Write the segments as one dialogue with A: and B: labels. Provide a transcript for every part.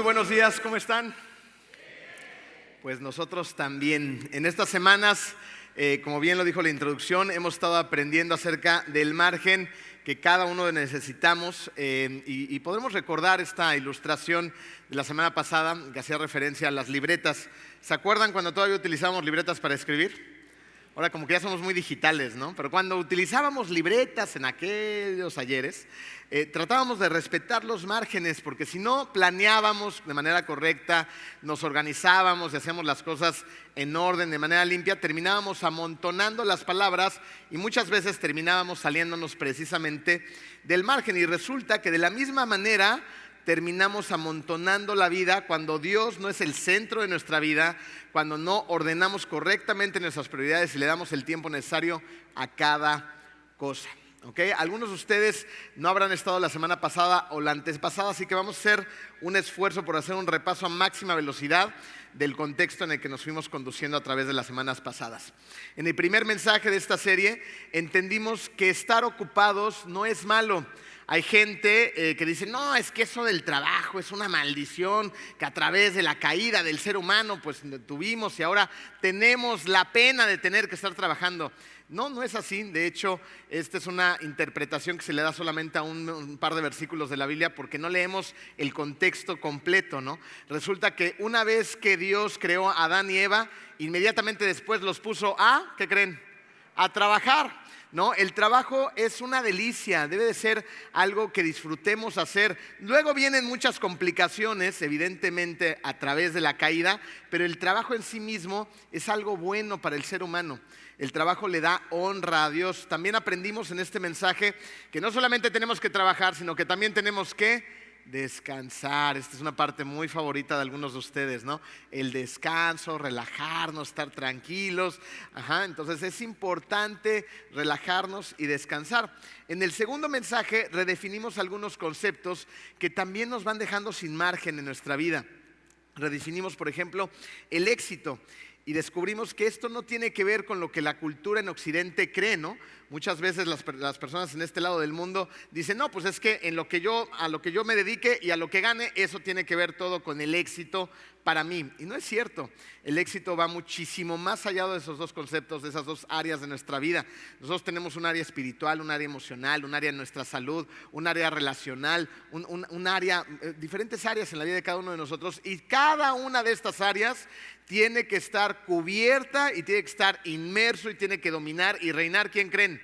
A: buenos días, ¿cómo están? Pues nosotros también. En estas semanas, como bien lo dijo la introducción, hemos estado aprendiendo acerca del margen que cada uno necesitamos y podremos recordar esta ilustración de la semana pasada que hacía referencia a las libretas. ¿Se acuerdan cuando todavía utilizábamos libretas para escribir? Ahora como que ya somos muy digitales, ¿no? Pero cuando utilizábamos libretas en aquellos ayeres, tratábamos de respetar los márgenes, porque si no planeábamos de manera correcta, nos organizábamos y hacíamos las cosas en orden, de manera limpia, terminábamos amontonando las palabras y muchas veces terminábamos saliéndonos precisamente del margen. Y resulta que de la misma manera terminamos amontonando la vida cuando Dios no es el centro de nuestra vida, cuando no ordenamos correctamente nuestras prioridades y le damos el tiempo necesario a cada cosa. ¿Okay? Algunos de ustedes no habrán estado la semana pasada o la antepasada, así que vamos a hacer un esfuerzo por hacer un repaso a máxima velocidad del contexto en el que nos fuimos conduciendo a través de las semanas pasadas. En el primer mensaje de esta serie entendimos que estar ocupados no es malo. Hay gente que dice, no, es que eso del trabajo es una maldición que a través de la caída del ser humano pues tuvimos y ahora tenemos la pena de tener que estar trabajando. No, no es así. De hecho, esta es una interpretación que se le da solamente a un par de versículos de la Biblia porque no leemos el contexto completo, ¿no? Resulta que una vez que Dios creó a Adán y Eva, inmediatamente después los puso a, ¿qué creen? A trabajar. ¿No? El trabajo es una delicia, debe de ser algo que disfrutemos hacer. Luego vienen muchas complicaciones, evidentemente a través de la caída, pero el trabajo en sí mismo es algo bueno para el ser humano. El trabajo le da honra a Dios. También aprendimos en este mensaje que no solamente tenemos que trabajar, sino que también tenemos que descansar. Esta es una parte muy favorita de algunos de ustedes, ¿no? El descanso, relajarnos, estar tranquilos. Entonces es importante relajarnos y descansar. En el segundo mensaje redefinimos algunos conceptos que también nos van dejando sin margen en nuestra vida. Redefinimos, por ejemplo, el éxito. Y descubrimos que esto no tiene que ver con lo que la cultura en Occidente cree, ¿no? Muchas veces las personas en este lado del mundo dicen, no, pues es que a lo que yo me dedique y a lo que gane, eso tiene que ver todo con el éxito para mí. Y no es cierto. El éxito va muchísimo más allá de esos dos conceptos, de esas dos áreas de nuestra vida. Nosotros tenemos un área espiritual, un área emocional, un área en nuestra salud, un área relacional, un área, diferentes áreas en la vida de cada uno de nosotros. Y cada una de estas áreas tiene que estar cubierta y tiene que estar inmerso y tiene que dominar y reinar. ¿Quién creen?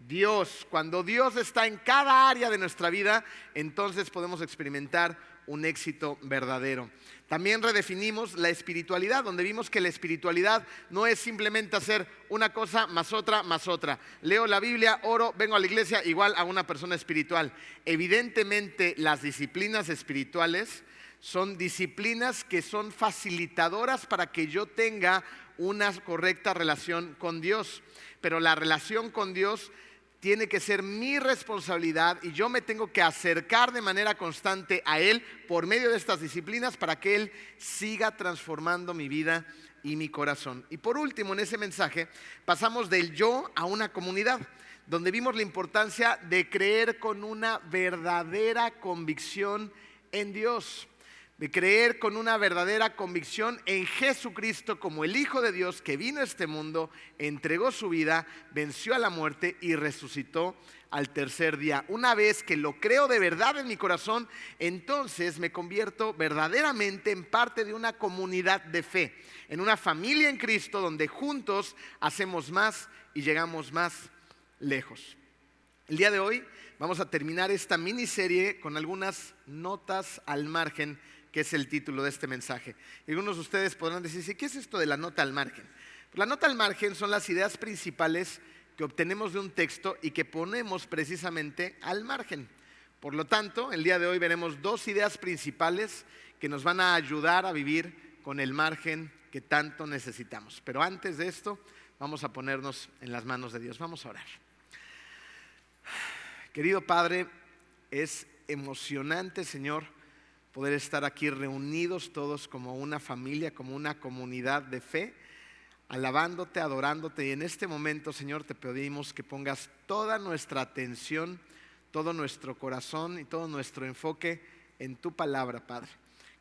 A: Dios. Cuando Dios está en cada área de nuestra vida, entonces podemos experimentar un éxito verdadero. También redefinimos la espiritualidad, donde vimos que la espiritualidad no es simplemente hacer una cosa más otra más otra. Leo la Biblia, oro, vengo a la iglesia, igual a una persona espiritual. Evidentemente las disciplinas espirituales son disciplinas que son facilitadoras para que yo tenga una correcta relación con Dios. Pero la relación con Dios tiene que ser mi responsabilidad y yo me tengo que acercar de manera constante a Él por medio de estas disciplinas para que Él siga transformando mi vida y mi corazón. Y por último, en ese mensaje pasamos del yo a una comunidad, donde vimos la importancia de creer con una verdadera convicción en Dios, de creer con una verdadera convicción en Jesucristo como el Hijo de Dios que vino a este mundo, entregó su vida, venció a la muerte y resucitó al tercer día. Una vez que lo creo de verdad en mi corazón, entonces me convierto verdaderamente en parte de una comunidad de fe, en una familia en Cristo donde juntos hacemos más y llegamos más lejos. El día de hoy vamos a terminar esta miniserie con algunas notas al margen, que es el título de este mensaje. Y algunos de ustedes podrán decir, ¿qué es esto de la nota al margen? Pues la nota al margen son las ideas principales que obtenemos de un texto y que ponemos precisamente al margen. Por lo tanto, el día de hoy veremos dos ideas principales que nos van a ayudar a vivir con el margen que tanto necesitamos. Pero antes de esto, vamos a ponernos en las manos de Dios. Vamos a orar. Querido Padre, es emocionante, Señor, poder estar aquí reunidos todos como una familia, como una comunidad de fe, alabándote, adorándote. Y en este momento, Señor, te pedimos que pongas toda nuestra atención, todo nuestro corazón y todo nuestro enfoque en tu palabra, Padre.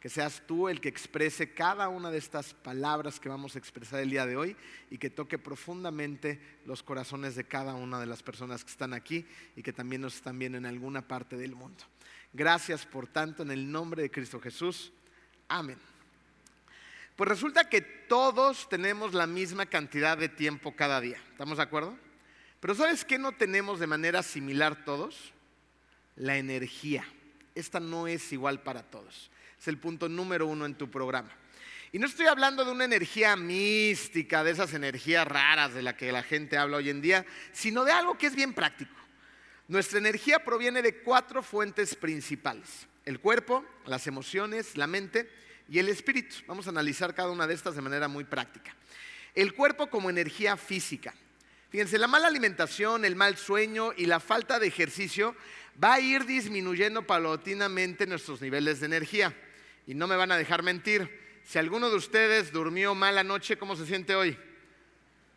A: Que seas tú el que exprese cada una de estas palabras que vamos a expresar el día de hoy y que toque profundamente los corazones de cada una de las personas que están aquí y que también nos están viendo en alguna parte del mundo. Gracias por tanto, en el nombre de Cristo Jesús. Amén. Pues resulta que todos tenemos la misma cantidad de tiempo cada día. ¿Estamos de acuerdo? Pero ¿sabes qué no tenemos de manera similar todos? La energía. Esta no es igual para todos. Es el punto número 1 en tu programa. Y no estoy hablando de una energía mística, de esas energías raras de la que la gente habla hoy en día, sino de algo que es bien práctico. Nuestra energía proviene de 4 fuentes principales: el cuerpo, las emociones, la mente y el espíritu. Vamos a analizar cada una de estas de manera muy práctica. El cuerpo como energía física. Fíjense, la mala alimentación, el mal sueño y la falta de ejercicio va a ir disminuyendo paulatinamente nuestros niveles de energía. Y no me van a dejar mentir, si alguno de ustedes durmió mal anoche, ¿cómo se siente hoy?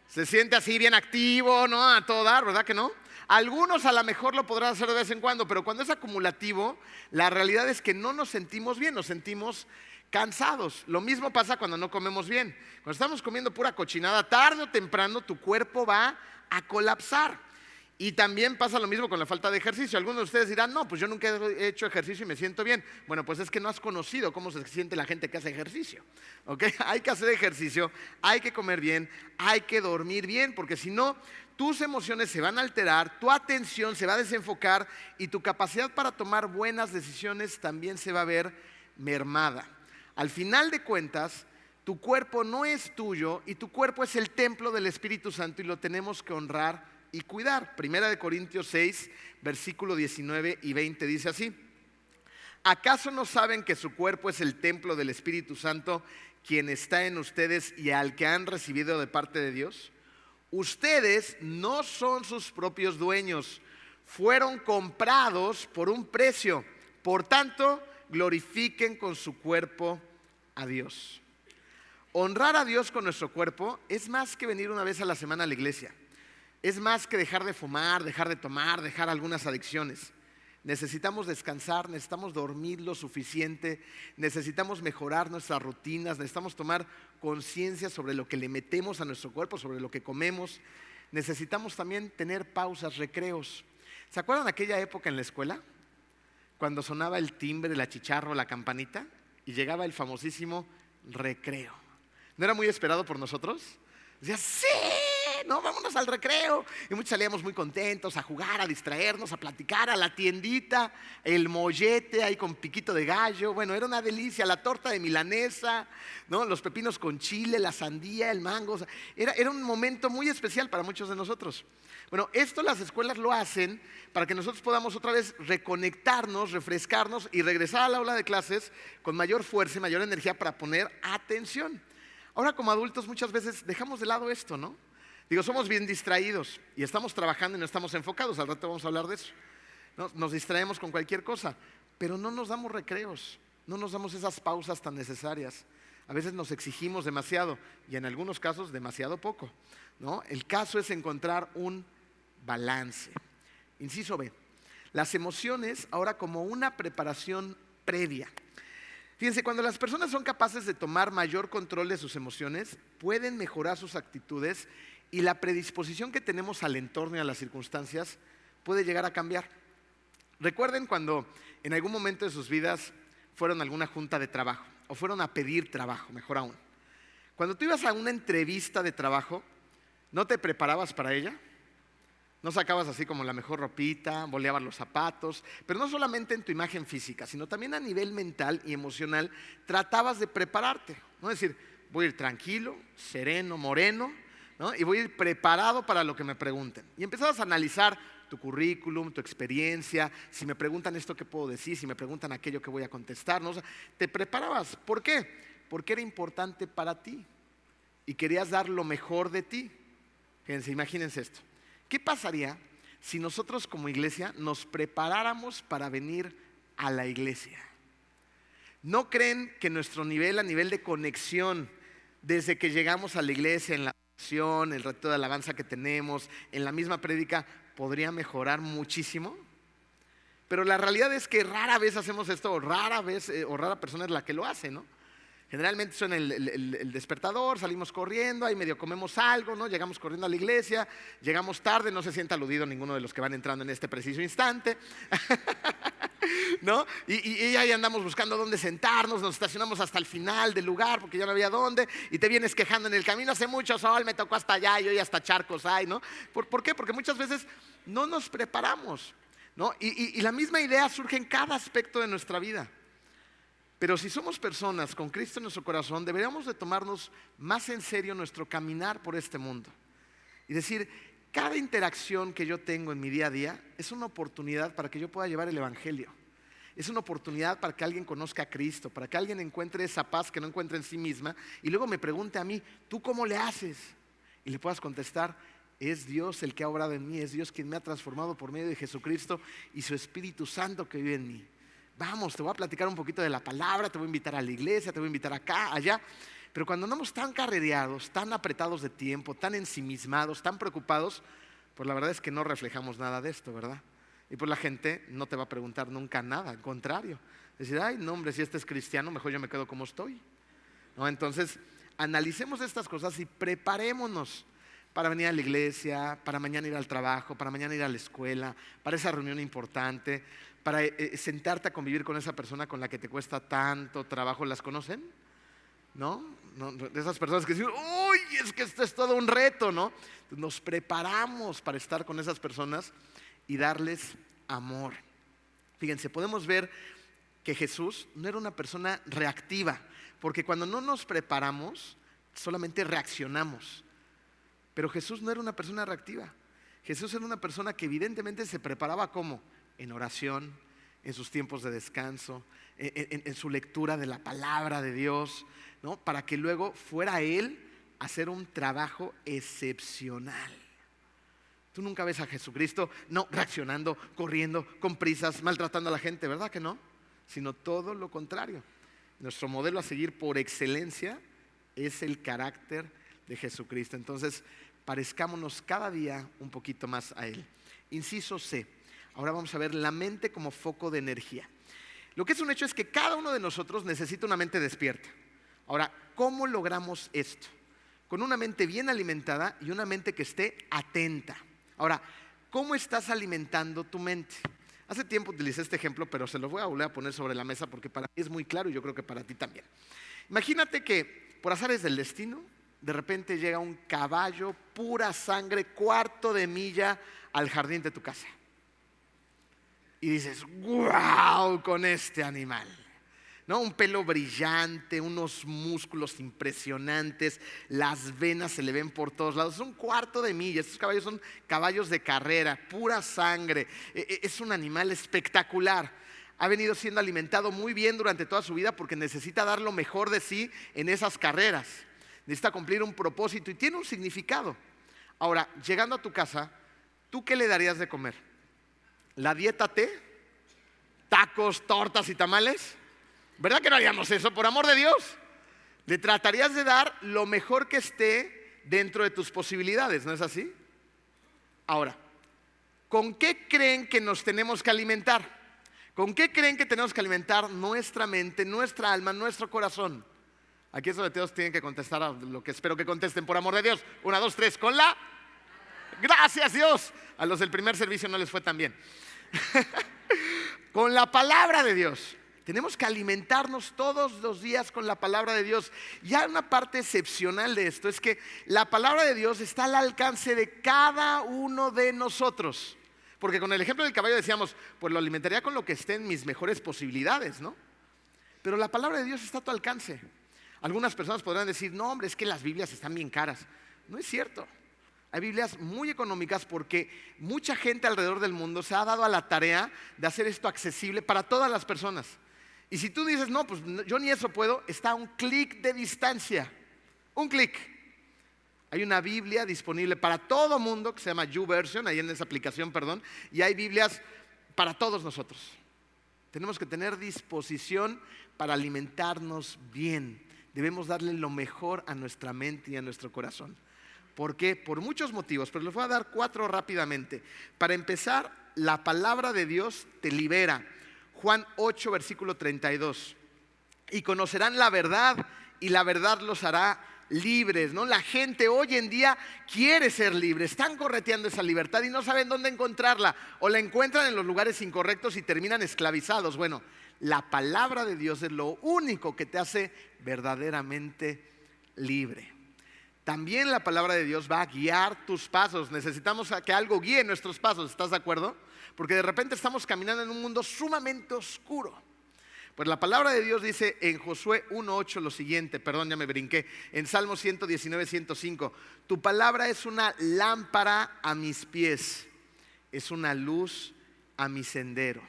A: Se siente así bien activo, ¿no? A todo dar, ¿verdad que no? Algunos a lo mejor lo podrán hacer de vez en cuando, pero cuando es acumulativo, la realidad es que no nos sentimos bien, nos sentimos cansados. Lo mismo pasa cuando no comemos bien. Cuando estamos comiendo pura cochinada, tarde o temprano tu cuerpo va a colapsar. Y también pasa lo mismo con la falta de ejercicio. Algunos de ustedes dirán, no, pues yo nunca he hecho ejercicio y me siento bien. Bueno, pues es que no has conocido cómo se siente la gente que hace ejercicio. ¿Ok? Hay que hacer ejercicio, hay que comer bien, hay que dormir bien, porque si no, tus emociones se van a alterar, tu atención se va a desenfocar y tu capacidad para tomar buenas decisiones también se va a ver mermada. Al final de cuentas, tu cuerpo no es tuyo y tu cuerpo es el templo del Espíritu Santo y lo tenemos que honrar y cuidar. Primera de Corintios 6, versículo 19 y 20 dice así: ¿acaso no saben que su cuerpo es el templo del Espíritu Santo, quien está en ustedes y al que han recibido de parte de Dios? Ustedes no son sus propios dueños, fueron comprados por un precio. Por tanto, glorifiquen con su cuerpo a Dios. Honrar a Dios con nuestro cuerpo es más que venir una vez a la semana a la iglesia. Es más que dejar de fumar, dejar de tomar, dejar algunas adicciones. Necesitamos descansar, necesitamos dormir lo suficiente, necesitamos mejorar nuestras rutinas, necesitamos tomar conciencia sobre lo que le metemos a nuestro cuerpo, sobre lo que comemos. Necesitamos también tener pausas, recreos. ¿Se acuerdan de aquella época en la escuela? Cuando sonaba el timbre, la chicharra, la campanita y llegaba el famosísimo recreo. ¿No era muy esperado por nosotros? Decía, ¡sí! No, vámonos al recreo. Y muchos salíamos muy contentos a jugar, a distraernos, a platicar, a la tiendita, el mollete ahí con piquito de gallo. Bueno, era una delicia, la torta de milanesa, ¿no? Los pepinos con chile, la sandía, el mango. O sea, era un momento muy especial para muchos de nosotros. Bueno, esto las escuelas lo hacen para que nosotros podamos otra vez reconectarnos, refrescarnos y regresar al aula de clases con mayor fuerza y mayor energía para poner atención. Ahora, como adultos muchas veces dejamos de lado esto, ¿no? Digo, somos bien distraídos y estamos trabajando y no estamos enfocados. Al rato vamos a hablar de eso, ¿no? Nos distraemos con cualquier cosa, pero no nos damos recreos, no nos damos esas pausas tan necesarias. A veces nos exigimos demasiado y en algunos casos demasiado poco, ¿no? El caso es encontrar un balance. Inciso B, las emociones ahora como una preparación previa. Fíjense, cuando las personas son capaces de tomar mayor control de sus emociones, pueden mejorar sus actitudes y la predisposición que tenemos al entorno y a las circunstancias puede llegar a cambiar. Recuerden cuando en algún momento de sus vidas fueron a alguna junta de trabajo o fueron a pedir trabajo, mejor aún. Cuando tú ibas a una entrevista de trabajo, ¿no te preparabas para ella? No sacabas así como la mejor ropita, boleabas los zapatos, pero no solamente en tu imagen física, sino también a nivel mental y emocional, tratabas de prepararte, ¿no? Es decir, voy a ir tranquilo, sereno, moreno, ¿no? Y voy a ir preparado para lo que me pregunten. Y empezabas a analizar tu currículum, tu experiencia, si me preguntan esto, ¿qué puedo decir? Si me preguntan aquello, ¿qué voy a contestar? ¿No? O sea, te preparabas. ¿Por qué? Porque era importante para ti y querías dar lo mejor de ti. Fíjense, imagínense esto. ¿Qué pasaría si nosotros como iglesia nos preparáramos para venir a la iglesia? ¿No creen que nuestro nivel, a nivel de conexión, desde que llegamos a la iglesia, en la oración, el reto de alabanza que tenemos, en la misma prédica, podría mejorar muchísimo? Pero la realidad es que rara vez hacemos esto, o rara persona es la que lo hace, ¿no? Generalmente suena el despertador, salimos corriendo, ahí medio comemos algo, ¿no? Llegamos corriendo a la iglesia, llegamos tarde, no se sienta aludido ninguno de los que van entrando en este preciso instante, ¿no? Y ahí andamos buscando dónde sentarnos, nos estacionamos hasta el final del lugar porque ya no había dónde, y te vienes quejando en el camino, hace mucho sol, me tocó hasta allá, y hoy hasta charcos hay, ¿no? ¿Por qué? Porque muchas veces no nos preparamos, ¿no? Y la misma idea surge en cada aspecto de nuestra vida. Pero si somos personas con Cristo en nuestro corazón, deberíamos de tomarnos más en serio nuestro caminar por este mundo. Y decir, cada interacción que yo tengo en mi día a día es una oportunidad para que yo pueda llevar el Evangelio. Es una oportunidad para que alguien conozca a Cristo, para que alguien encuentre esa paz que no encuentra en sí misma. Y luego me pregunte a mí, ¿tú cómo le haces? Y le puedas contestar, es Dios el que ha obrado en mí, es Dios quien me ha transformado por medio de Jesucristo y su Espíritu Santo que vive en mí. Vamos, te voy a platicar un poquito de la palabra, te voy a invitar a la iglesia, te voy a invitar acá, allá. Pero cuando andamos tan carrereados, tan apretados de tiempo, tan ensimismados, tan preocupados, pues la verdad es que no reflejamos nada de esto, ¿verdad? Y pues la gente no te va a preguntar nunca nada, al contrario. Decir, ay, no hombre, si este es cristiano, mejor yo me quedo como estoy, ¿no? Entonces, analicemos estas cosas y preparémonos para venir a la iglesia, para mañana ir al trabajo, para mañana ir a la escuela, para esa reunión importante, para sentarte a convivir con esa persona con la que te cuesta tanto trabajo. ¿Las conocen? ¿No? De esas personas que dicen, uy, es que esto es todo un reto, ¿no? Nos preparamos para estar con esas personas y darles amor. Fíjense, podemos ver que Jesús no era una persona reactiva, porque cuando no nos preparamos, solamente reaccionamos. Pero Jesús no era una persona reactiva. Jesús era una persona que evidentemente se preparaba ¿cómo? En oración, en sus tiempos de descanso, en su lectura de la palabra de Dios, ¿no? Para que luego fuera Él a hacer un trabajo excepcional. Tú nunca ves a Jesucristo no reaccionando, corriendo, con prisas, maltratando a la gente, ¿verdad que no? Sino todo lo contrario. Nuestro modelo a seguir por excelencia es el carácter de Jesucristo. Entonces, parezcámonos cada día un poquito más a Él. Inciso C. Ahora vamos a ver la mente como foco de energía. Lo que es un hecho es que cada uno de nosotros necesita una mente despierta. Ahora, ¿cómo logramos esto? Con una mente bien alimentada y una mente que esté atenta. Ahora, ¿cómo estás alimentando tu mente? Hace tiempo utilicé este ejemplo, pero se lo voy a volver a poner sobre la mesa porque para mí es muy claro y yo creo que para ti también. Imagínate que por azares del destino, de repente llega un caballo, pura sangre, cuarto de milla al jardín de tu casa. Y dices, wow, con este animal, ¿no? Un pelo brillante, unos músculos impresionantes, las venas se le ven por todos lados. Es un cuarto de milla, estos caballos son caballos de carrera, pura sangre. Es un animal espectacular. Ha venido siendo alimentado muy bien durante toda su vida porque necesita dar lo mejor de sí en esas carreras. Necesita cumplir un propósito y tiene un significado. Ahora, llegando a tu casa, ¿tú qué le darías de comer? ¿La dieta T? ¿Tacos, tortas y tamales? ¿Verdad que no haríamos eso? Por amor de Dios. Le tratarías de dar lo mejor que esté dentro de tus posibilidades, ¿no es así? Ahora, ¿con qué creen que nos tenemos que alimentar? ¿Con qué creen que tenemos que alimentar nuestra mente, nuestra alma, nuestro corazón? Aquí sobre todos tienen que contestar a lo que espero que contesten, por amor de Dios. 1, 2, 3, con la... Gracias Dios. A los del primer servicio no les fue tan bien. Con la palabra de Dios. Tenemos que alimentarnos todos los días con la palabra de Dios. Y hay una parte excepcional de esto, es que la palabra de Dios está al alcance de cada uno de nosotros. Porque con el ejemplo del caballo decíamos, pues lo alimentaría con lo que esté en mis mejores posibilidades, ¿no? Pero la palabra de Dios está a tu alcance. Algunas personas podrán decir, no hombre, es que las Biblias están bien caras. No es cierto. Hay Biblias muy económicas porque mucha gente alrededor del mundo se ha dado a la tarea de hacer esto accesible para todas las personas. Y si tú dices, no, pues yo ni eso puedo, está a un clic de distancia. Un clic. Hay una Biblia disponible para todo mundo que se llama YouVersion, ahí en esa aplicación, perdón. Y hay Biblias para todos nosotros. Tenemos que tener disposición para alimentarnos bien. Debemos darle lo mejor a nuestra mente y a nuestro corazón. ¿Por qué? Por muchos motivos, pero les voy a dar 4 rápidamente. Para empezar, la palabra de Dios te libera. Juan 8, versículo 32. Y conocerán la verdad y la verdad los hará libres, ¿no? La gente hoy en día quiere ser libre, están correteando esa libertad y no saben dónde encontrarla, o la encuentran en los lugares incorrectos y terminan esclavizados. Bueno, la palabra de Dios es lo único que te hace verdaderamente libre. También la palabra de Dios va a guiar tus pasos. Necesitamos que algo guíe nuestros pasos, ¿estás de acuerdo? Porque de repente estamos caminando en un mundo sumamente oscuro. Pues la palabra de Dios dice en Josué 1:8 lo siguiente, perdón, ya me brinqué, en Salmo 119:105, tu palabra es una lámpara a mis pies, es una luz a mi sendero.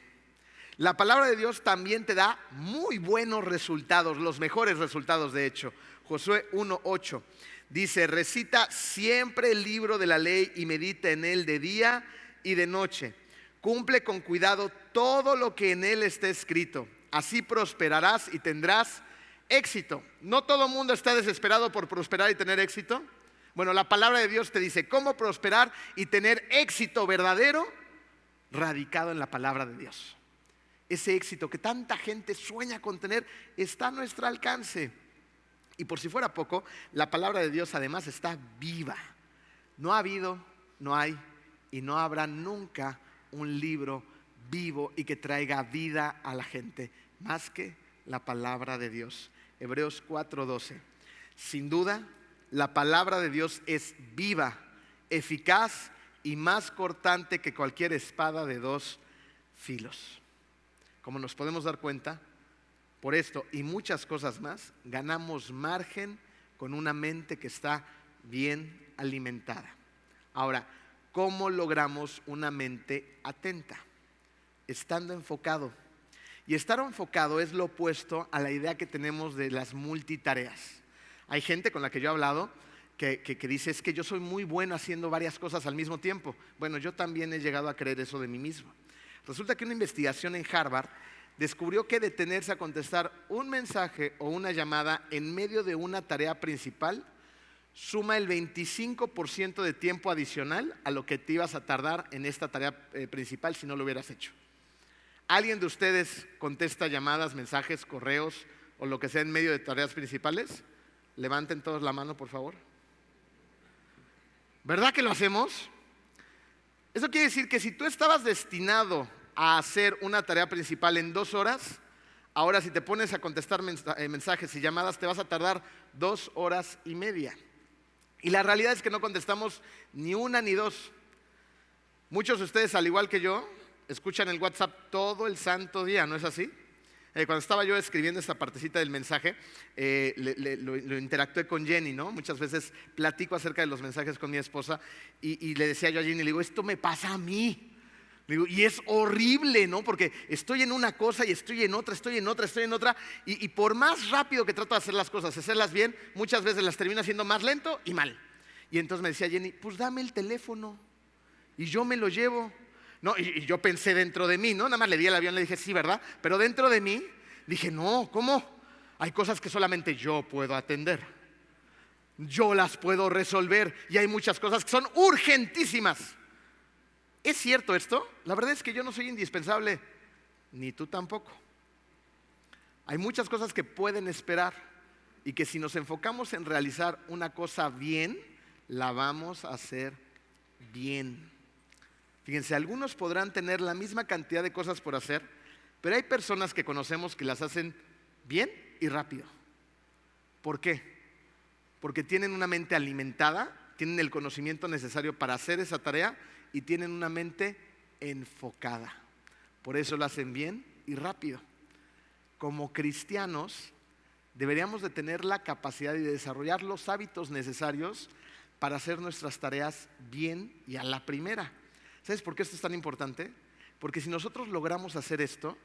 A: La palabra de Dios también te da muy buenos resultados, los mejores resultados de hecho. Josué 1:8 dice, recita siempre el libro de la ley y medita en él de día y de noche. Cumple con cuidado todo lo que en él está escrito. Así prosperarás y tendrás éxito. ¿No todo el mundo está desesperado por prosperar y tener éxito? Bueno, la palabra de Dios te dice cómo prosperar y tener éxito verdadero radicado en la palabra de Dios. Ese éxito que tanta gente sueña con tener está a nuestro alcance. Y por si fuera poco, la palabra de Dios además está viva. No ha habido, no hay y no habrá nunca un libro vivo y que traiga vida a la gente, más que la palabra de Dios. Hebreos 4:12. Sin duda, la palabra de Dios es viva, eficaz y más cortante que cualquier espada de 2 filos. Como nos podemos dar cuenta, por esto y muchas cosas más, ganamos margen con una mente que está bien alimentada. Ahora, ¿cómo logramos una mente atenta? Estando enfocado. Y estar enfocado es lo opuesto a la idea que tenemos de las multitareas. Hay gente con la que yo he hablado que dice, es que yo soy muy bueno haciendo varias cosas al mismo tiempo. Bueno, yo también he llegado a creer eso de mí mismo. Resulta que una investigación en Harvard descubrió que detenerse a contestar un mensaje o una llamada en medio de una tarea principal suma el 25% de tiempo adicional a lo que te ibas a tardar en esta tarea principal si no lo hubieras hecho. ¿Alguien de ustedes contesta llamadas, mensajes, correos o lo que sea en medio de tareas principales? Levanten todos la mano, por favor. ¿Verdad que lo hacemos? Eso quiere decir que si tú estabas destinado a hacer una tarea principal en 2 horas, ahora si te pones a contestar mensajes y llamadas te vas a tardar 2 horas y media. Y la realidad es que no contestamos ni una ni dos. Muchos de ustedes, al igual que yo, escuchan el WhatsApp todo el santo día, ¿no es así? Cuando estaba yo escribiendo esta partecita del mensaje, lo interactué con Jenny, ¿no? Muchas veces platico acerca de los mensajes con mi esposa y le decía yo a Jenny, le digo, esto me pasa a mí. Le digo, y es horrible, ¿no? Porque estoy en una cosa y estoy en otra, y por más rápido que trato de hacer las cosas, hacerlas bien, muchas veces las termino haciendo más lento y mal. Y entonces me decía Jenny, pues dame el teléfono y yo me lo llevo. No, y yo pensé dentro de mí, ¿no? Nada más le di el avión, le dije, sí, ¿verdad? Pero dentro de mí dije, no, ¿cómo? Hay cosas que solamente yo puedo atender. Yo las puedo resolver y hay muchas cosas que son urgentísimas. ¿Es cierto esto? La verdad es que yo no soy indispensable, ni tú tampoco. Hay muchas cosas que pueden esperar y que si nos enfocamos en realizar una cosa bien, la vamos a hacer bien. Fíjense, algunos podrán tener la misma cantidad de cosas por hacer, pero hay personas que conocemos que las hacen bien y rápido. ¿Por qué? Porque tienen una mente alimentada, tienen el conocimiento necesario para hacer esa tarea y tienen una mente enfocada. Por eso lo hacen bien y rápido. Como cristianos, deberíamos de tener la capacidad de desarrollar los hábitos necesarios para hacer nuestras tareas bien y a la primera. ¿Sabes por qué esto es tan importante? Porque si nosotros logramos hacer esto,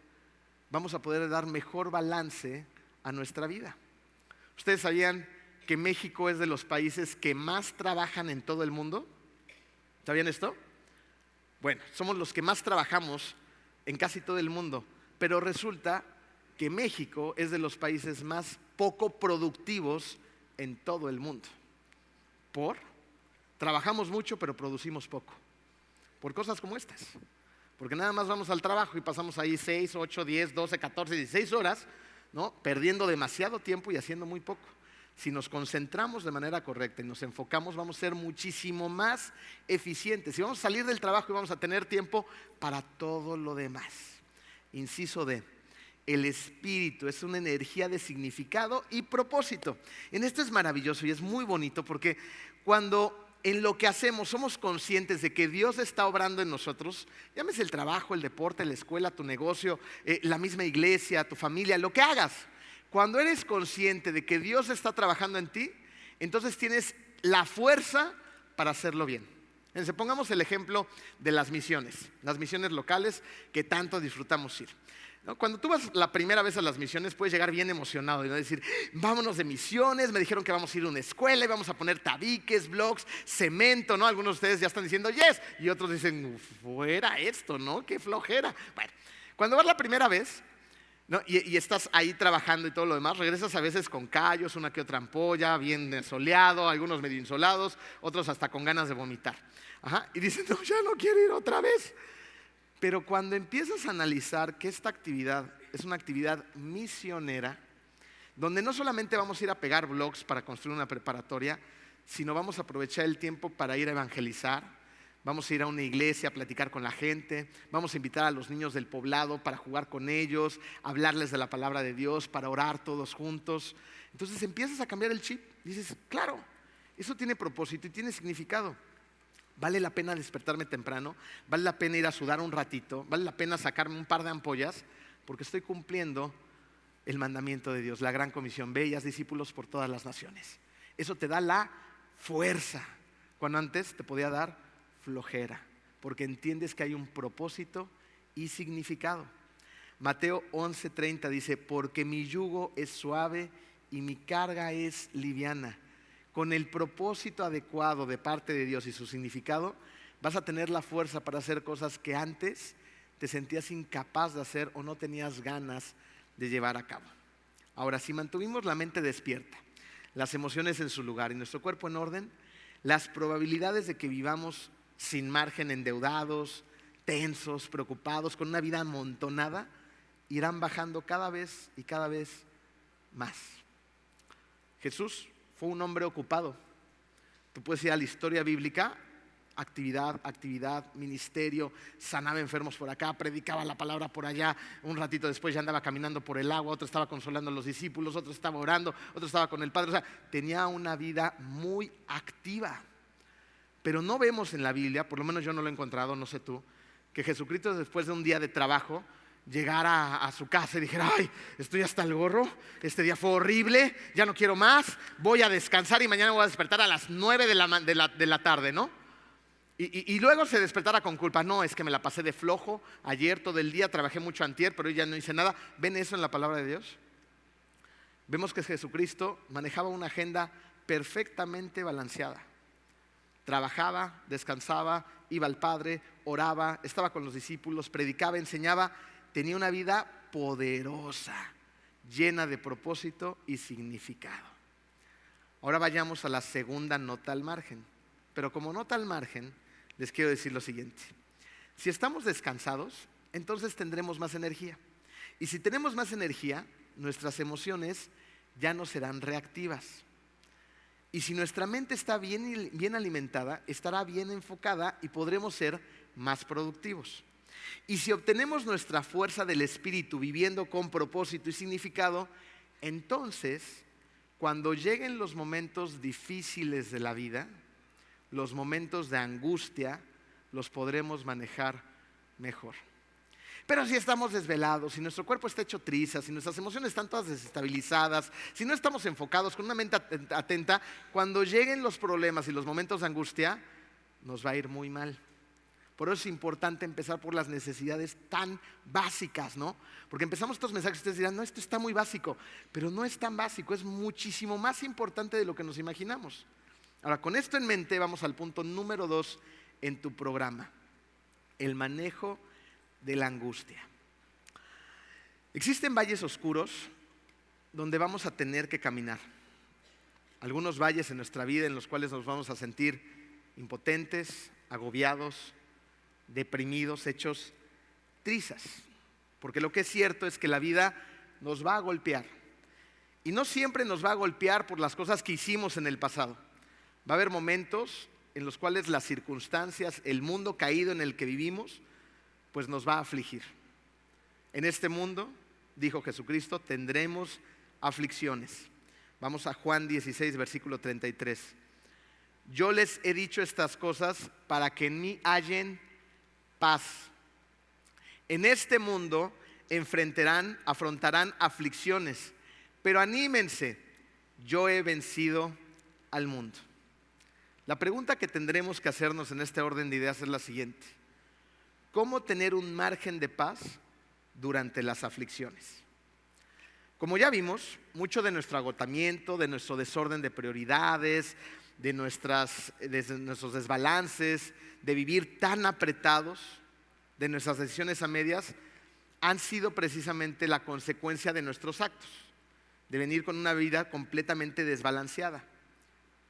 A: vamos a poder dar mejor balance a nuestra vida. ¿Ustedes sabían que México es de los países que más trabajan en todo el mundo? ¿Sabían esto? Bueno, somos los que más trabajamos en casi todo el mundo, pero resulta que México es de los países más poco productivos en todo el mundo. ¿Por? Trabajamos mucho, pero producimos poco. Por cosas como estas. Porque nada más vamos al trabajo y pasamos ahí 6, 8, 10, 12, 14, 16 horas, ¿no? Perdiendo demasiado tiempo y haciendo muy poco. Si nos concentramos de manera correcta y nos enfocamos, vamos a ser muchísimo más eficientes. Y vamos a salir del trabajo y vamos a tener tiempo para todo lo demás. Inciso D. El espíritu es una energía de significado y propósito. En esto es maravilloso y es muy bonito porque cuando en lo que hacemos somos conscientes de que Dios está obrando en nosotros, llámese el trabajo, el deporte, la escuela, tu negocio, la misma iglesia, tu familia, lo que hagas. Cuando eres consciente de que Dios está trabajando en ti, entonces tienes la fuerza para hacerlo bien. Entonces, pongamos el ejemplo de las misiones locales que tanto disfrutamos ir. ¿No? Cuando tú vas la primera vez a las misiones puedes llegar bien emocionado y decir, vámonos de misiones, me dijeron que vamos a ir a una escuela y vamos a poner tabiques, blocks, cemento, ¿no? Algunos de ustedes ya están diciendo yes y otros dicen, fuera esto, ¿no? Qué flojera. Bueno, cuando vas la primera vez, ¿no? Y estás ahí trabajando y todo lo demás, regresas a veces con callos, una que otra ampolla, bien soleado, algunos medio insolados, otros hasta con ganas de vomitar. Ajá, y dices, no, ya no quiero ir otra vez. Pero cuando empiezas a analizar que esta actividad es una actividad misionera, donde no solamente vamos a ir a pegar blogs para construir una preparatoria, sino vamos a aprovechar el tiempo para ir a evangelizar, vamos a ir a una iglesia a platicar con la gente, vamos a invitar a los niños del poblado para jugar con ellos, hablarles de la palabra de Dios, para orar todos juntos. Entonces empiezas a cambiar el chip, dices, claro, eso tiene propósito y tiene significado. Vale la pena despertarme temprano, vale la pena ir a sudar un ratito, vale la pena sacarme un par de ampollas, porque estoy cumpliendo el mandamiento de Dios, la gran comisión, ve y haz discípulos por todas las naciones. Eso te da la fuerza, cuando antes te podía dar flojera, porque entiendes que hay un propósito y significado. Mateo 11:30 dice, porque mi yugo es suave y mi carga es liviana. Con el propósito adecuado de parte de Dios y su significado, vas a tener la fuerza para hacer cosas que antes te sentías incapaz de hacer o no tenías ganas de llevar a cabo. Ahora, si mantuvimos la mente despierta, las emociones en su lugar y nuestro cuerpo en orden, las probabilidades de que vivamos sin margen, endeudados, tensos, preocupados, con una vida amontonada, irán bajando cada vez y cada vez más. Jesús fue un hombre ocupado. Tú puedes ir a la historia bíblica, actividad, ministerio, sanaba enfermos por acá, predicaba la palabra por allá, un ratito después ya andaba caminando por el agua, otro estaba consolando a los discípulos, otro estaba orando, otro estaba con el Padre. O sea, tenía una vida muy activa. Pero no vemos en la Biblia, por lo menos yo no lo he encontrado, no sé tú, que Jesucristo después de un día de trabajo llegara a su casa y dijera, ay, estoy hasta el gorro, este día fue horrible, ya no quiero más, voy a descansar y mañana voy a despertar a las 9 de la tarde, ¿no? Y luego se despertara con culpa, no, es que me la pasé de flojo, ayer todo el día, trabajé mucho antier, pero hoy ya no hice nada. ¿Ven eso en la palabra de Dios? Vemos que Jesucristo manejaba una agenda perfectamente balanceada. Trabajaba, descansaba, iba al Padre, oraba, estaba con los discípulos, predicaba, enseñaba. Tenía una vida poderosa, llena de propósito y significado. Ahora vayamos a la segunda nota al margen. Pero como nota al margen, les quiero decir lo siguiente. Si estamos descansados, entonces tendremos más energía. Y si tenemos más energía, nuestras emociones ya no serán reactivas. Y si nuestra mente está bien alimentada, estará bien enfocada y podremos ser más productivos. Y si obtenemos nuestra fuerza del espíritu viviendo con propósito y significado, entonces, cuando lleguen los momentos difíciles de la vida, los momentos de angustia, los podremos manejar mejor. Pero si estamos desvelados, si nuestro cuerpo está hecho trizas, si nuestras emociones están todas desestabilizadas, si no estamos enfocados con una mente atenta, cuando lleguen los problemas y los momentos de angustia, nos va a ir muy mal. Por eso es importante empezar por las necesidades tan básicas, ¿no? Porque empezamos estos mensajes y ustedes dirán, no, esto está muy básico, pero no es tan básico, es muchísimo más importante de lo que nos imaginamos. Ahora, con esto en mente, vamos al punto número 2 en tu programa, el manejo de la angustia. Existen valles oscuros donde vamos a tener que caminar. Algunos valles en nuestra vida en los cuales nos vamos a sentir impotentes, agobiados, deprimidos, hechos trizas. Porque lo que es cierto es que la vida nos va a golpear. Y no siempre nos va a golpear por las cosas que hicimos en el pasado. Va a haber momentos en los cuales las circunstancias, el mundo caído en el que vivimos, pues nos va a afligir. En este mundo, dijo Jesucristo, tendremos aflicciones. Vamos a Juan 16, versículo 33. Yo les he dicho estas cosas para que en mí hallen paz. En este mundo afrontarán aflicciones, pero anímense, yo he vencido al mundo. La pregunta que tendremos que hacernos en este orden de ideas es la siguiente: ¿cómo tener un margen de paz durante las aflicciones? Como ya vimos, mucho de nuestro agotamiento, de nuestro desorden de prioridades, de nuestros desbalances, de vivir tan apretados, de nuestras decisiones a medias, han sido precisamente la consecuencia de nuestros actos, de venir con una vida completamente desbalanceada.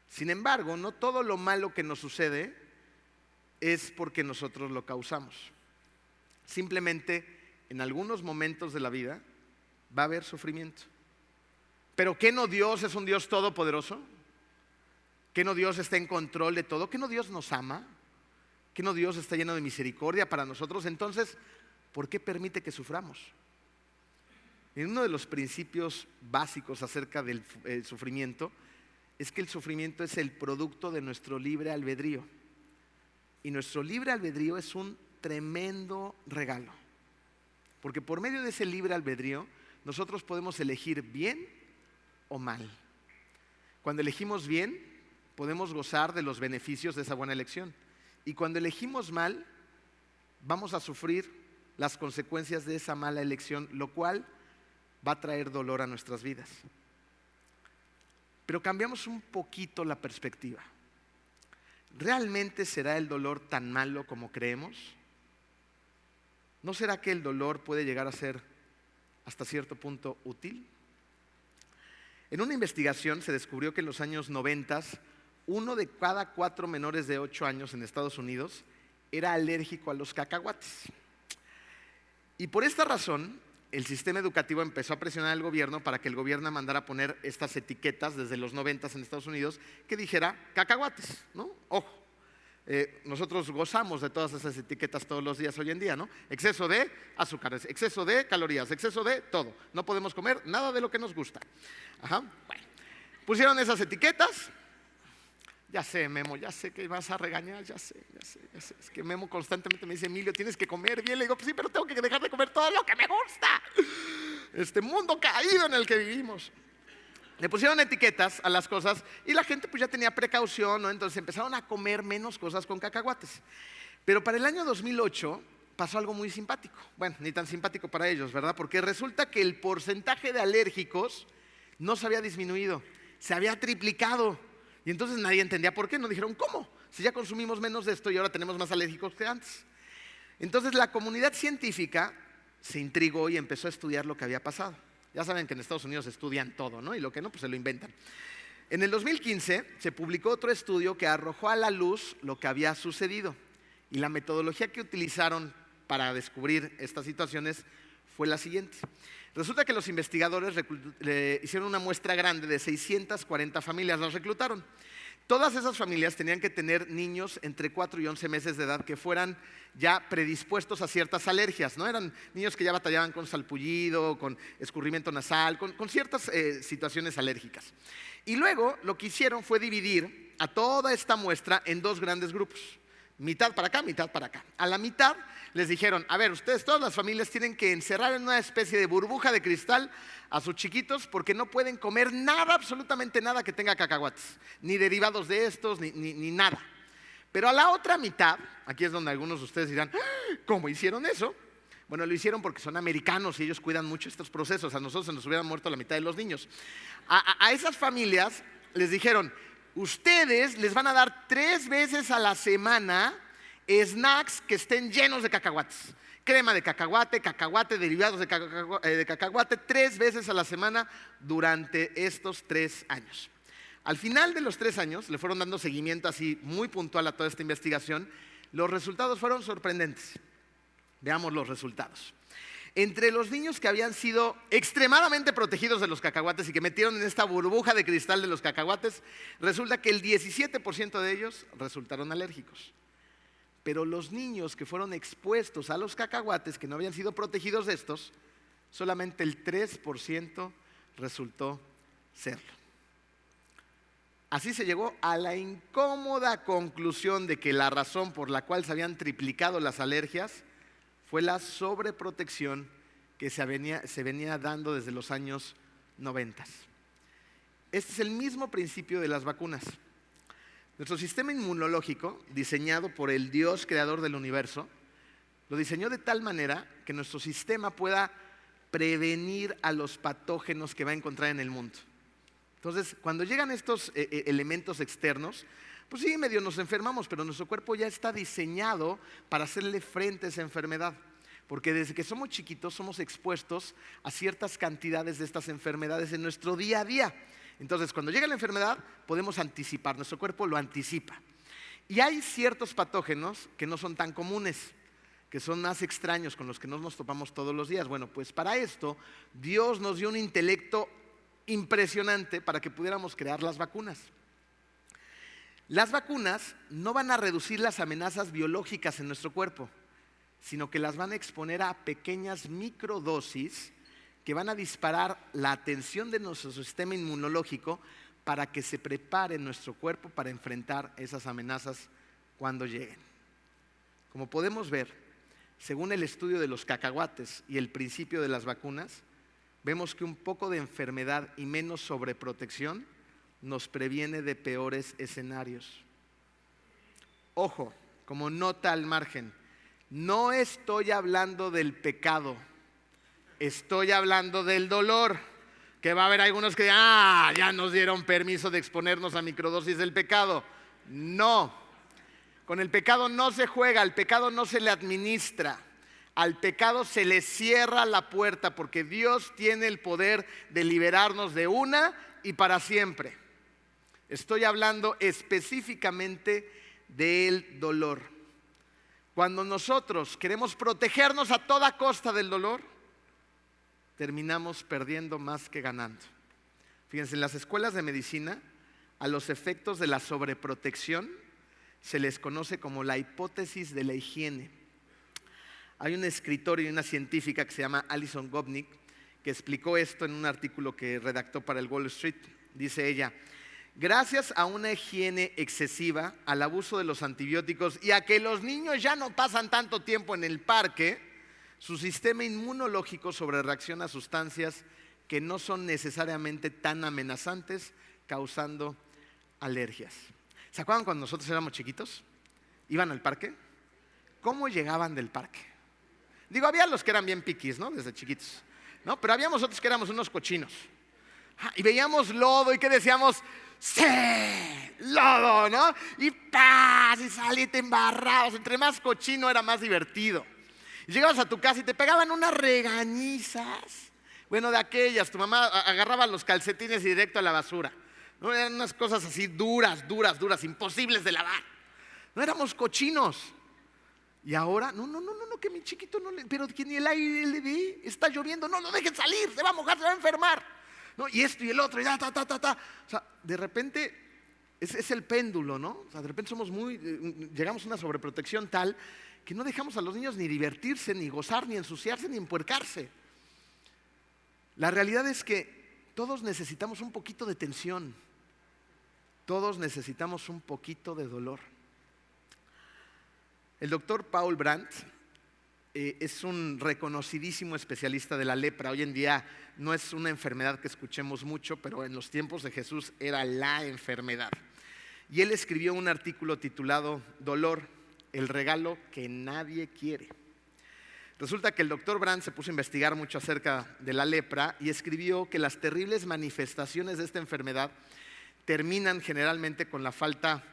A: Sin embargo, no todo lo malo que nos sucede es porque nosotros lo causamos. Simplemente, en algunos momentos de la vida va a haber sufrimiento. ¿Pero qué no Dios es un Dios todopoderoso? ¿Qué no Dios está en control de todo? ¿Qué no Dios nos ama? ¿Qué no Dios está lleno de misericordia para nosotros? Entonces, ¿por qué permite que suframos? En uno de los principios básicos acerca del sufrimiento es que el sufrimiento es el producto de nuestro libre albedrío. Y nuestro libre albedrío es un tremendo regalo. Porque por medio de ese libre albedrío, nosotros podemos elegir bien o mal. Cuando elegimos bien, podemos gozar de los beneficios de esa buena elección. Y cuando elegimos mal, vamos a sufrir las consecuencias de esa mala elección, lo cual va a traer dolor a nuestras vidas. Pero cambiamos un poquito la perspectiva. ¿Realmente será el dolor tan malo como creemos? ¿No será que el dolor puede llegar a ser hasta cierto punto útil? En una investigación se descubrió que en los años 90, 1 de cada 4 menores de 8 años en Estados Unidos era alérgico a los cacahuates. Y por esta razón, el sistema educativo empezó a presionar al gobierno para que el gobierno mandara a poner estas etiquetas desde los 90 en Estados Unidos que dijera cacahuates, ¿no? Ojo. Nosotros gozamos de todas esas etiquetas todos los días hoy en día, ¿no? Exceso de azúcares, exceso de calorías, exceso de todo. No podemos comer nada de lo que nos gusta. Ajá. Bueno, pusieron esas etiquetas. Ya sé, Memo, ya sé que vas a regañar, ya sé. Es que Memo constantemente me dice, Emilio, tienes que comer bien. Le digo, pues sí, pero tengo que dejar de comer todo lo que me gusta. Este mundo caído en el que vivimos. Le pusieron etiquetas a las cosas y la gente pues ya tenía precaución, ¿no? Entonces empezaron a comer menos cosas con cacahuates. Pero para el año 2008 pasó algo muy simpático. Bueno, ni tan simpático para ellos, ¿verdad? Porque resulta que el porcentaje de alérgicos no se había disminuido, se había triplicado. Y entonces nadie entendía por qué. Nos dijeron, ¿cómo? Si ya consumimos menos de esto y ahora tenemos más alérgicos que antes. Entonces la comunidad científica se intrigó y empezó a estudiar lo que había pasado. Ya saben que en Estados Unidos estudian todo, ¿no? Y lo que no, pues se lo inventan. En el 2015 se publicó otro estudio que arrojó a la luz lo que había sucedido. Y la metodología que utilizaron para descubrir estas situaciones fue la siguiente. Resulta que los investigadores hicieron una muestra grande de 640 familias, las reclutaron. Todas esas familias tenían que tener niños entre 4 y 11 meses de edad que fueran ya predispuestos a ciertas alergias, ¿no? Eran niños que ya batallaban con salpullido, con escurrimiento nasal, con ciertas situaciones alérgicas. Y luego lo que hicieron fue dividir a toda esta muestra en 2 grandes grupos. Mitad para acá, mitad para acá. A la mitad les dijeron, a ver, ustedes, todas las familias tienen que encerrar en una especie de burbuja de cristal a sus chiquitos porque no pueden comer nada, absolutamente nada que tenga cacahuates, ni derivados de estos, ni nada. Pero a la otra mitad, aquí es donde algunos de ustedes dirán, ¿cómo hicieron eso? Bueno, lo hicieron porque son americanos y ellos cuidan mucho estos procesos. A nosotros se nos hubieran muerto la mitad de los niños. A esas familias les dijeron, ustedes les van a dar 3 veces a la semana snacks que estén llenos de cacahuates. Crema de cacahuate, derivados de cacahuate, 3 veces a la semana durante estos 3 años. Al final de los 3 años, le fueron dando seguimiento así muy puntual a toda esta investigación. Los resultados fueron sorprendentes. Veamos los resultados. Entre los niños que habían sido extremadamente protegidos de los cacahuates y que metieron en esta burbuja de cristal de los cacahuates, resulta que el 17% de ellos resultaron alérgicos. Pero los niños que fueron expuestos a los cacahuates, que no habían sido protegidos de estos, solamente el 3% resultó serlo. Así se llegó a la incómoda conclusión de que la razón por la cual se habían triplicado las alergias fue la sobreprotección que se venía dando desde los años 90. Este es el mismo principio de las vacunas. Nuestro sistema inmunológico, diseñado por el Dios creador del universo, lo diseñó de tal manera que nuestro sistema pueda prevenir a los patógenos que va a encontrar en el mundo. Entonces, cuando llegan estos elementos externos, pues sí, medio nos enfermamos, pero nuestro cuerpo ya está diseñado para hacerle frente a esa enfermedad. Porque desde que somos chiquitos somos expuestos a ciertas cantidades de estas enfermedades en nuestro día a día. Entonces, cuando llega la enfermedad, podemos anticipar, nuestro cuerpo lo anticipa. Y hay ciertos patógenos que no son tan comunes, que son más extraños, con los que no nos topamos todos los días. Bueno, pues para esto, Dios nos dio un intelecto impresionante para que pudiéramos crear las vacunas. Las vacunas no van a reducir las amenazas biológicas en nuestro cuerpo, sino que las van a exponer a pequeñas microdosis que van a disparar la atención de nuestro sistema inmunológico para que se prepare nuestro cuerpo para enfrentar esas amenazas cuando lleguen. Como podemos ver, según el estudio de los cacahuates y el principio de las vacunas, vemos que un poco de enfermedad y menos sobreprotección nos previene de peores escenarios. Ojo, como nota al margen, no estoy hablando del pecado, estoy hablando del dolor. Que va a haber algunos que digan, ya nos dieron permiso de exponernos a microdosis del pecado. No, con el pecado no se juega, al pecado no se le administra. Al pecado se le cierra la puerta porque Dios tiene el poder de liberarnos de una y para siempre. Estoy hablando específicamente del dolor. Cuando nosotros queremos protegernos a toda costa del dolor, terminamos perdiendo más que ganando. Fíjense, en las escuelas de medicina, a los efectos de la sobreprotección se les conoce como la hipótesis de la higiene. Hay un escritor y una científica que se llama Alison Gopnik que explicó esto en un artículo que redactó para el Wall Street. Dice ella: gracias a una higiene excesiva, al abuso de los antibióticos y a que los niños ya no pasan tanto tiempo en el parque, su sistema inmunológico sobrereacciona a sustancias que no son necesariamente tan amenazantes, causando alergias. ¿Se acuerdan cuando nosotros éramos chiquitos? ¿Iban al parque? ¿Cómo llegaban del parque? Digo, había los que eran bien piquis, ¿no? Desde chiquitos, ¿no? Pero habíamos otros que éramos unos cochinos. Y veíamos lodo y que decíamos, ¡sí! ¡Lodo!, ¿no? Y ¡paz! Y salíte embarrados. Entre más cochino era más divertido. Y llegabas a tu casa y te pegaban unas regañizas. Bueno, de aquellas, tu mamá agarraba los calcetines y directo a la basura. ¿No? Eran unas cosas así duras, imposibles de lavar. No éramos cochinos. Y ahora, no, que mi chiquito no le, pero que ni el aire le dé, está lloviendo, no lo dejen salir, se va a mojar, se va a enfermar. ¿No? Y esto y el otro, y O sea, de repente es el péndulo, ¿no? O sea, de repente llegamos a una sobreprotección tal que no dejamos a los niños ni divertirse, ni gozar, ni ensuciarse, ni empuercarse. La realidad es que todos necesitamos un poquito de tensión. Todos necesitamos un poquito de dolor. El doctor Paul Brandt es un reconocidísimo especialista de la lepra. Hoy en día no es una enfermedad que escuchemos mucho, pero en los tiempos de Jesús era la enfermedad. Y él escribió un artículo titulado Dolor, el regalo que nadie quiere. Resulta que el doctor Brandt se puso a investigar mucho acerca de la lepra y escribió que las terribles manifestaciones de esta enfermedad terminan generalmente con la falta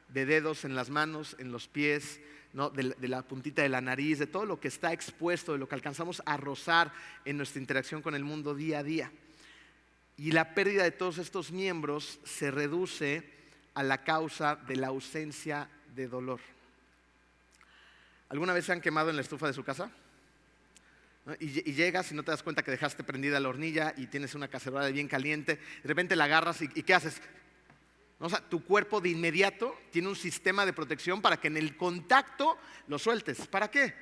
A: de dedos en las manos, en los pies, ¿no? de la puntita de la nariz, de todo lo que está expuesto, de lo que alcanzamos a rozar en nuestra interacción con el mundo día a día. Y la pérdida de todos estos miembros se reduce a la causa de la ausencia de dolor. ¿Alguna vez se han quemado en la estufa de su casa? ¿No? Y llegas y no te das cuenta que dejaste prendida la hornilla y tienes una cacerola bien caliente, de repente la agarras y ¿qué haces? O sea, tu cuerpo de inmediato tiene un sistema de protección para que en el contacto lo sueltes. ¿Para qué?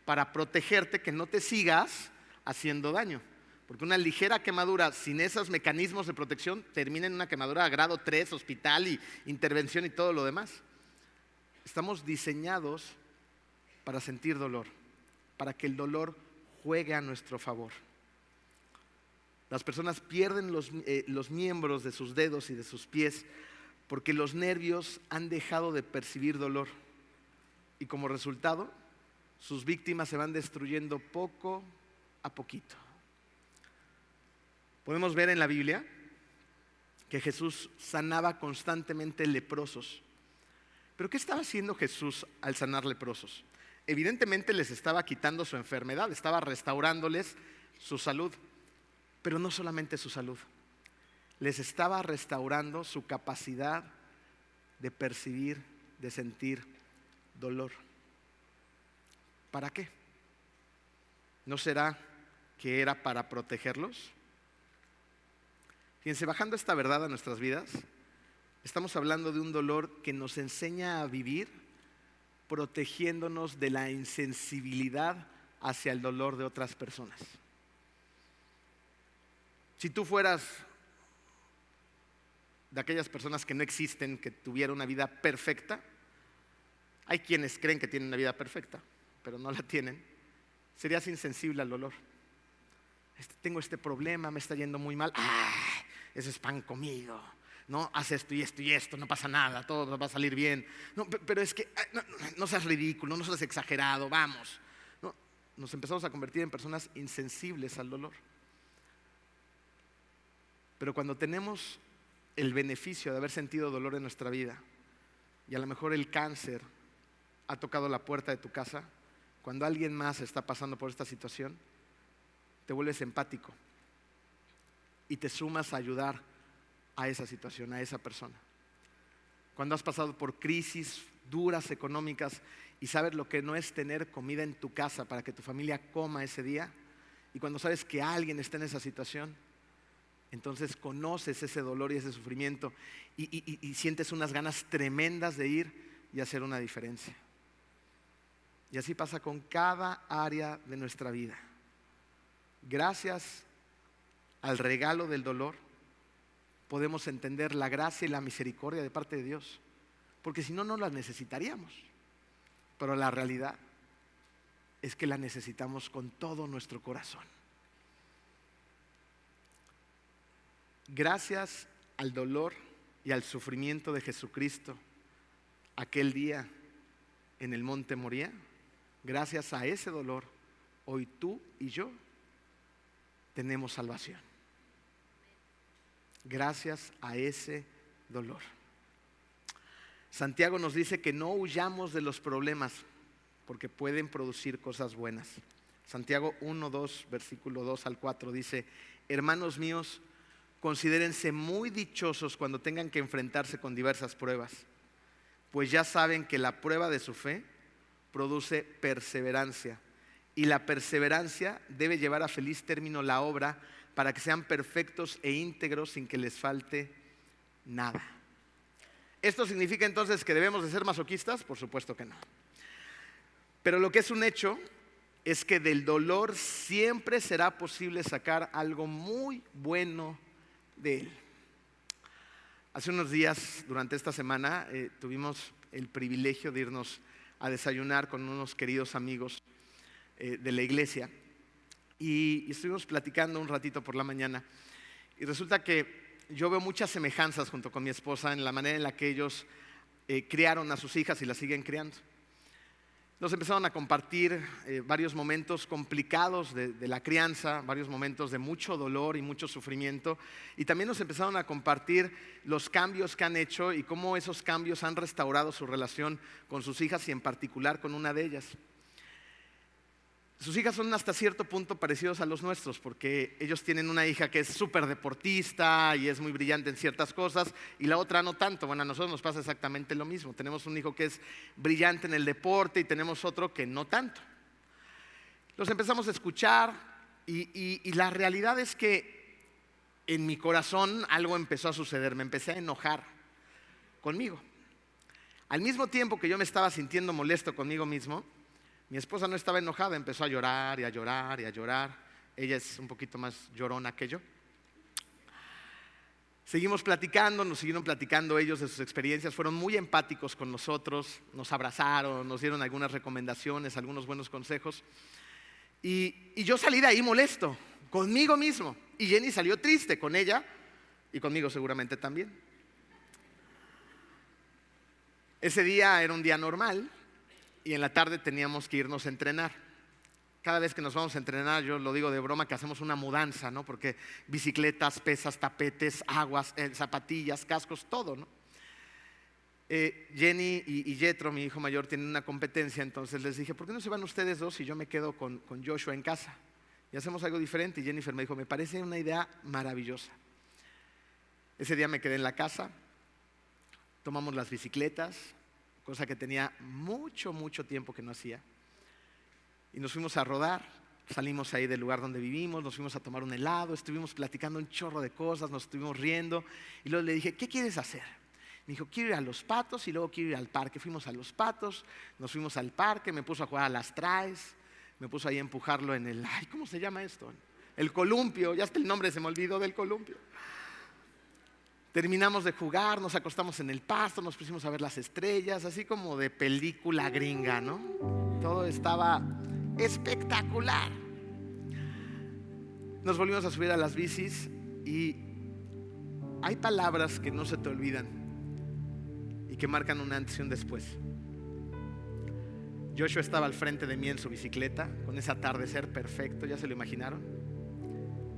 A: Para protegerte, que no te sigas haciendo daño. Porque una ligera quemadura sin esos mecanismos de protección termina en una quemadura a grado 3, hospital y intervención y todo lo demás. Estamos diseñados para sentir dolor, para que el dolor juegue a nuestro favor. Las personas pierden los miembros de sus dedos y de sus pies porque los nervios han dejado de percibir dolor. Y como resultado, sus víctimas se van destruyendo poco a poquito. Podemos ver en la Biblia que Jesús sanaba constantemente leprosos. ¿Pero qué estaba haciendo Jesús al sanar leprosos? Evidentemente les estaba quitando su enfermedad, estaba restaurándoles su salud, pero no solamente su salud, les estaba restaurando su capacidad de percibir, de sentir dolor. ¿Para qué? ¿No será que era para protegerlos? Fíjense, bajando esta verdad a nuestras vidas, estamos hablando de un dolor que nos enseña a vivir protegiéndonos de la insensibilidad hacia el dolor de otras personas. Si tú fueras de aquellas personas que no existen, que tuvieran una vida perfecta, hay quienes creen que tienen una vida perfecta, pero no la tienen, serías insensible al dolor. Tengo este problema, me está yendo muy mal. Ese es pan comido. No, haz esto y esto y esto, no pasa nada, todo va a salir bien. No, pero es que no seas ridículo, no seas exagerado, vamos. No, nos empezamos a convertir en personas insensibles al dolor. Pero cuando tenemos el beneficio de haber sentido dolor en nuestra vida, y a lo mejor el cáncer ha tocado la puerta de tu casa, cuando alguien más está pasando por esta situación, te vuelves empático y te sumas a ayudar a esa situación, a esa persona. Cuando has pasado por crisis duras económicas y sabes lo que no es tener comida en tu casa para que tu familia coma ese día, y cuando sabes que alguien está en esa situación, entonces conoces ese dolor y ese sufrimiento y sientes unas ganas tremendas de ir y hacer una diferencia. Y así pasa con cada área de nuestra vida. Gracias al regalo del dolor, podemos entender la gracia y la misericordia de parte de Dios, porque si no, no las necesitaríamos. Pero la realidad es que la necesitamos con todo nuestro corazón. Gracias al dolor y al sufrimiento de Jesucristo aquel día en el monte Moría, gracias a ese dolor, hoy tú y yo tenemos salvación. Gracias a ese dolor. Santiago nos dice que no huyamos de los problemas porque pueden producir cosas buenas. Santiago 1:2, versículo 2 al 4 dice: hermanos míos, considérense muy dichosos cuando tengan que enfrentarse con diversas pruebas, pues ya saben que la prueba de su fe produce perseverancia, y la perseverancia debe llevar a feliz término la obra, para que sean perfectos e íntegros sin que les falte nada. ¿Esto significa entonces que debemos de ser masoquistas? Por supuesto que no. Pero lo que es un hecho es que del dolor siempre será posible sacar algo muy bueno de él. Hace unos días, durante esta semana, tuvimos el privilegio de irnos a desayunar con unos queridos amigos de la iglesia. Y estuvimos platicando un ratito por la mañana y resulta que yo veo muchas semejanzas junto con mi esposa en la manera en la que ellos criaron a sus hijas y las siguen criando. Nos empezaron a compartir varios momentos complicados de la crianza, varios momentos de mucho dolor y mucho sufrimiento, y también nos empezaron a compartir los cambios que han hecho y cómo esos cambios han restaurado su relación con sus hijas y en particular con una de ellas. Sus hijas son hasta cierto punto parecidos a los nuestros, porque ellos tienen una hija que es súper deportista y es muy brillante en ciertas cosas, y la otra no tanto. Bueno, a nosotros nos pasa exactamente lo mismo. Tenemos un hijo que es brillante en el deporte y tenemos otro que no tanto. Los empezamos a escuchar y la realidad es que en mi corazón algo empezó a suceder. Me empecé a enojar conmigo. Al mismo tiempo que yo me estaba sintiendo molesto conmigo mismo, mi esposa no estaba enojada, empezó a llorar y a llorar y a llorar. Ella es un poquito más llorona que yo. Seguimos platicando, nos siguieron platicando ellos de sus experiencias, fueron muy empáticos con nosotros, nos abrazaron, nos dieron algunas recomendaciones, algunos buenos consejos. Y yo salí de ahí molesto, conmigo mismo. Y Jenny salió triste con ella y conmigo seguramente también. Ese día era un día normal y en la tarde teníamos que irnos a entrenar. Cada vez que nos vamos a entrenar, yo lo digo de broma, que hacemos una mudanza, ¿no? Porque bicicletas, pesas, tapetes, aguas, zapatillas, cascos, todo, ¿no? Jenny y Jethro, mi hijo mayor, tienen una competencia, entonces les dije, ¿por qué no se van ustedes dos y yo me quedo con Joshua en casa? Y hacemos algo diferente. Y Jennifer me dijo, me parece una idea maravillosa. Ese día me quedé en la casa, tomamos las bicicletas, cosa que tenía mucho tiempo que no hacía. Y nos fuimos a rodar, salimos ahí del lugar donde vivimos, nos fuimos a tomar un helado, estuvimos platicando un chorro de cosas, nos estuvimos riendo. Y luego le dije, ¿qué quieres hacer? Me dijo, quiero ir a Los Patos y luego quiero ir al parque. Fuimos a Los Patos, nos fuimos al parque, me puso a jugar a las traes, me puso ahí a empujarlo en el, ¿cómo se llama esto? El columpio, ya hasta el nombre se me olvidó del columpio. Terminamos de jugar, nos acostamos en el pasto, nos pusimos a ver las estrellas, así como de película gringa, ¿no? Todo estaba espectacular. Nos volvimos a subir a las bicis y hay palabras que no se te olvidan y que marcan un antes y un después. Joshua estaba al frente de mí en su bicicleta con ese atardecer perfecto, ¿ya se lo imaginaron?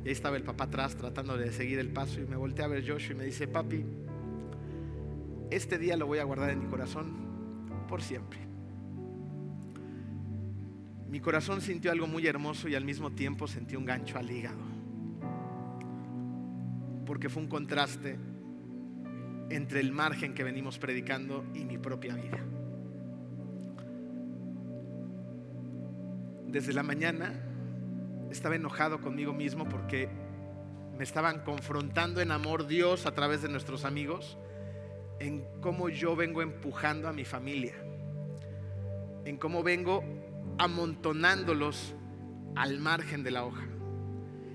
A: Y ahí estaba el papá atrás tratando de seguir el paso y me volteé a ver Joshua y me dice, papi, este día lo voy a guardar en mi corazón por siempre. Mi corazón sintió algo muy hermoso y al mismo tiempo sentí un gancho al hígado, porque fue un contraste entre el margen que venimos predicando y mi propia vida. Desde la mañana estaba enojado conmigo mismo porque me estaban confrontando en amor Dios a través de nuestros amigos en cómo yo vengo empujando a mi familia, en cómo vengo amontonándolos al margen de la hoja,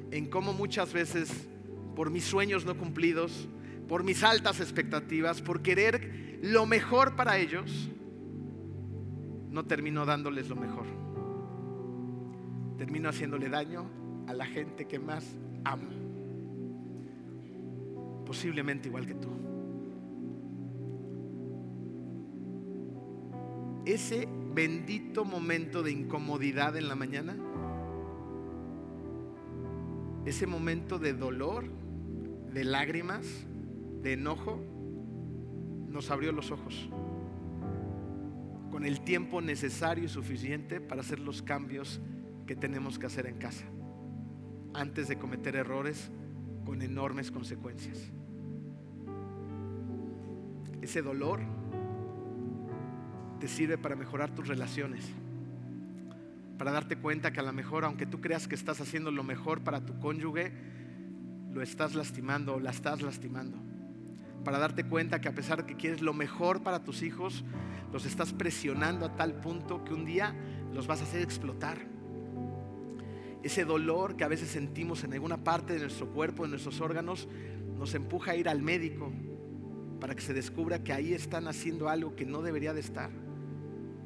A: en cómo muchas veces por mis sueños no cumplidos, por mis altas expectativas, por querer lo mejor para ellos, no termino dándoles lo mejor. Termino haciéndole daño a la gente que más amo, posiblemente igual que tú. Ese bendito momento de incomodidad en la mañana, ese momento de dolor, de lágrimas, de enojo, nos abrió los ojos con el tiempo necesario y suficiente para hacer los cambios que tenemos que hacer en casa antes de cometer errores con enormes consecuencias. Ese dolor te sirve para mejorar tus relaciones, para darte cuenta que a lo mejor, aunque tú creas que estás haciendo lo mejor para tu cónyuge, lo estás lastimando o la estás lastimando. Para darte cuenta que a pesar de que quieres lo mejor para tus hijos, los estás presionando a tal punto que un día los vas a hacer explotar. Ese dolor que a veces sentimos en alguna parte de nuestro cuerpo, de nuestros órganos, nos empuja a ir al médico para que se descubra que ahí están haciendo algo que no debería de estar.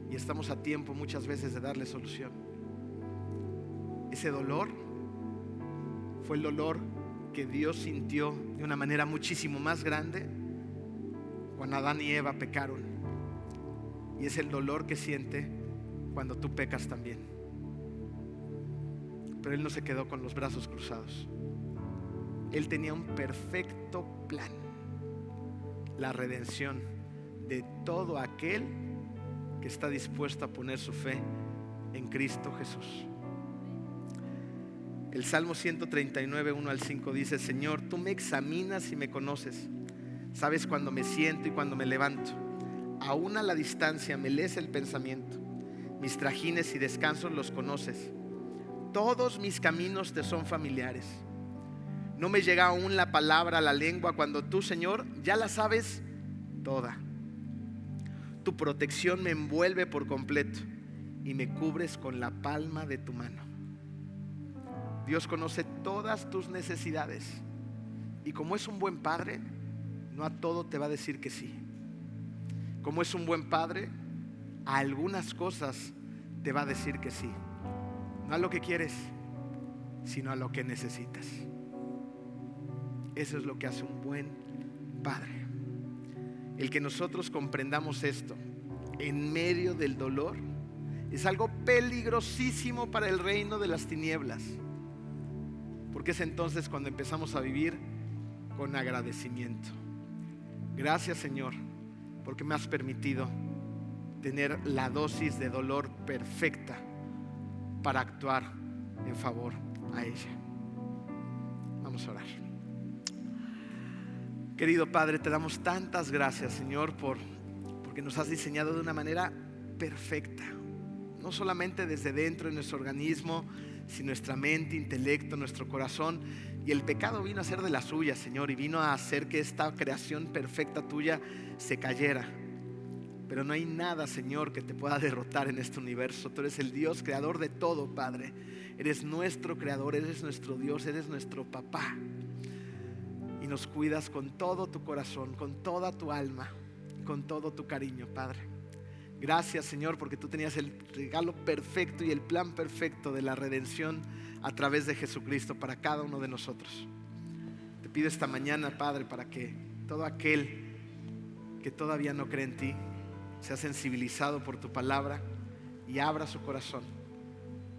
A: Y estamos a tiempo muchas veces de darle solución. Ese dolor fue el dolor que Dios sintió de una manera muchísimo más grande cuando Adán y Eva pecaron. Y es el dolor que siente cuando tú pecas también. Pero Él no se quedó con los brazos cruzados. Él tenía un perfecto plan: la redención de todo aquel que está dispuesto a poner su fe en Cristo Jesús. El Salmo 139, 1 al 5 dice: Señor, tú me examinas y me conoces. Sabes cuando me siento y cuando me levanto. Aún a la distancia me lees el pensamiento. Mis trajines y descansos los conoces. Todos mis caminos te son familiares. No me llega aún la palabra a la lengua cuando tú, Señor, ya la sabes toda. Tu protección me envuelve por completo y me cubres con la palma de tu mano. Dios conoce todas tus necesidades y como es un buen padre, no a todo te va a decir que sí. Como es un buen padre, a algunas cosas te va a decir que sí. No a lo que quieres, sino a lo que necesitas. Eso es lo que hace un buen padre. El que nosotros comprendamos esto en medio del dolor es algo peligrosísimo para el reino de las tinieblas, porque es entonces cuando empezamos a vivir con agradecimiento. Gracias, Señor, porque me has permitido tener la dosis de dolor perfecta para actuar en favor a ella. Vamos a orar. Querido Padre, te damos tantas gracias, Señor, porque nos has diseñado de una manera perfecta. No solamente desde dentro de nuestro organismo, sino nuestra mente, intelecto, nuestro corazón. Y el pecado vino a ser de la suya, Señor, y vino a hacer que esta creación perfecta tuya se cayera. Pero no hay nada, Señor, que te pueda derrotar en este universo. Tú eres el Dios creador de todo, Padre. Eres nuestro creador, eres nuestro Dios, eres nuestro papá. Y nos cuidas con todo tu corazón, con toda tu alma, con todo tu cariño, Padre. Gracias, Señor, porque tú tenías el regalo perfecto y el plan perfecto de la redención a través de Jesucristo para cada uno de nosotros. Te pido esta mañana, Padre, para que todo aquel que todavía no cree en ti sea sensibilizado por tu palabra y abra su corazón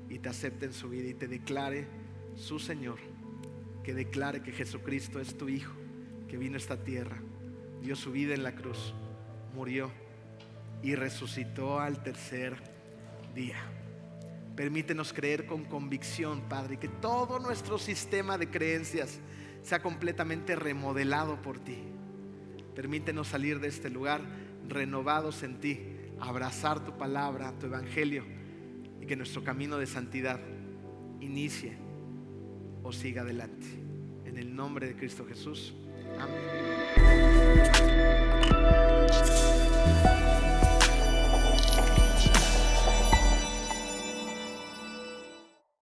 A: y te acepte en su vida y te declare su Señor, que declare que Jesucristo es tu Hijo, que vino a esta tierra, dio su vida en la cruz, murió y resucitó al tercer día. Permítenos creer con convicción, Padre, que todo nuestro sistema de creencias sea completamente remodelado por ti. Permítenos salir de este lugar renovados en ti, abrazar tu palabra, tu evangelio, y que nuestro camino de santidad inicie o siga adelante. En el nombre de Cristo Jesús. Amén.